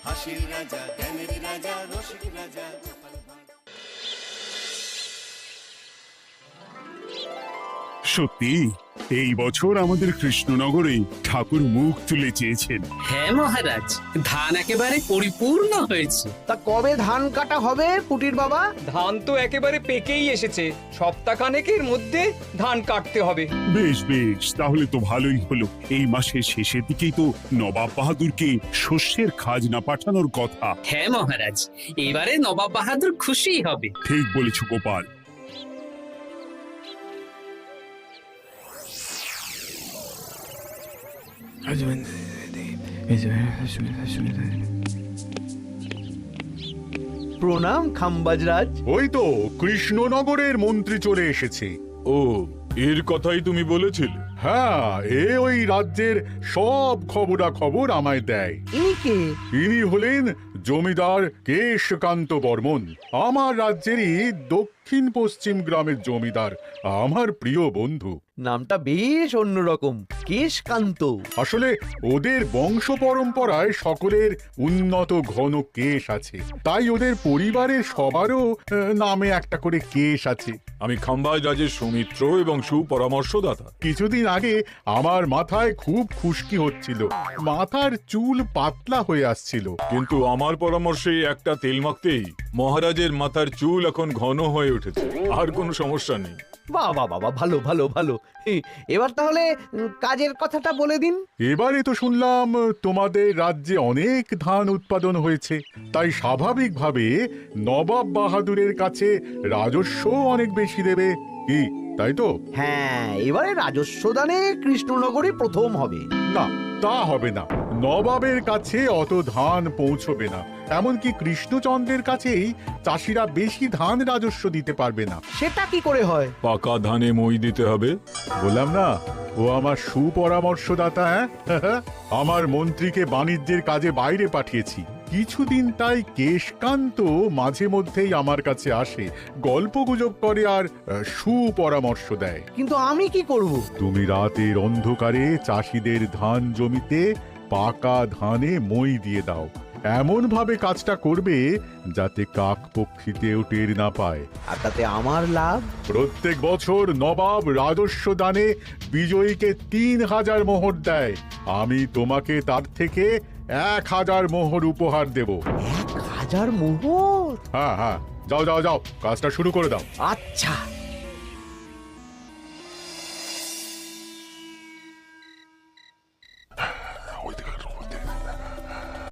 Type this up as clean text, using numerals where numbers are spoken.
হাসির রাজা, জ্ঞানের রাজা, রসিক রাজা। সত্যি এই বছর আমাদের কৃষ্ণনগরে ঠাকুর মুখ তুলে চেয়েছেন। হ্যাঁ মহারাজ, ধান একেবারে পরিপূর্ণ হয়েছে। তা কবে ধান কাটা হবে পুটির বাবা? ধান তো একেবারে পেকেই এসেছে, সপ্তাহখানেকের মধ্যে ধান কাটতে হবে। বেশ বেশ, তাহলে তো ভালোই হলো। এই মাসের শেষের দিকেই তো নবাব বাহাদুরকে শস্যের খাজনা পাঠানোর কথা। হ্যাঁ মহারাজ, এবারে নবাব বাহাদুর খুশি হবে। ঠিক বলেছ গোপাল। প্রণাম খাম্বাজরাজ। ওই তো কৃষ্ণনগরের মন্ত্রী চলে এসেছে। ও, এর কথাই তুমি বলেছিলে? হ্যাঁ, ওই রাজ্যের সব খবরাখবর আমায় দেয়। ইনি কে? ইনি হলেন জমিদার কেশকান্ত বর্মন, আমার রাজ্যেরই দক্ষিণ পশ্চিম গ্রামের জমিদার, আমার প্রিয় বন্ধু। নামটা বেশ অন্যরকম, কেশকান্ত। আসলে ওদের বংশ পরম্পরায় সকলের উন্নত ঘন কেশ আছে, তাই ওদের পরিবারের সবারও নামে একটা করে কেশ আছে। আমি খাম্বাজ রাজের সৌমিত্র এবং সুপরামর্শদাতা। কিছুদিন আগে আমার মাথায় খুব খুশকি হচ্ছিল, মাথার চুল পাতলা হয়ে আসছিল। কিন্তু আমার পরামর্শে একটা তেল মাখতেই মহারাজের মাথার চুল এখন ঘন হয়ে উঠেছে, আর কোনো সমস্যা নেই। বাবা বাবা, ভালো ভালো ভালো। এবার তাহলে কাজের কথাটা বলে দিন। এবারে তো শুনলাম তোমাদের রাজ্যে অনেক ধান উৎপাদন হয়েছে, তাই স্বাভাবিকভাবে নবাব বাহাদুরের কাছে রাজস্ব অনেক বেশি দেবে, কি তাই তো? হ্যাঁ, এবারে রাজস্ব দানে কৃষ্ণনগরই প্রথম হবে। না, তা হবে না। নবাবের কাছে অত ধান পৌঁছবে না, এমনকি কৃষ্ণচন্দ্রের কাছেই চাষিরা বেশি ধান রাজস্ব দিতে পারবে না। সেটা কি করে হয়? পাকা ধানে মই দিতে হবে। বললাম না, ও আমার সুপরামর্শদাতা। হ্যাঁ, আমার মন্ত্রীকে বাণিজ্যের কাজে বাইরে পাঠিয়েছি কিছুদিন, তাই কেশকান্ত মাঝে মধ্যেই আমার কাছে আসে, গল্পগুজব করে আর সুপরামর্শ দেয়। কিন্তু আমি কি করব? তুমি রাতের অন্ধকারে চাষিদের ধান জমিতে পাকা ধানে মই দিয়ে দাও, এমন ভাবে কাজটা করবে যাতে কাকপক্ষীতেও টের না পায়। আর তাতে আমার লাভ? প্রত্যেক বছর নবাব রাজস্ব দানে বিজয়ীকে 3000 মোহর দেয়, আমি তোমাকে তার থেকে 1000 মোহর উপহার দেব। 1000 মোহর? হ্যাঁ হ্যাঁ, যাও যাও যাও, কাজটা শুরু করে দাও। আচ্ছা।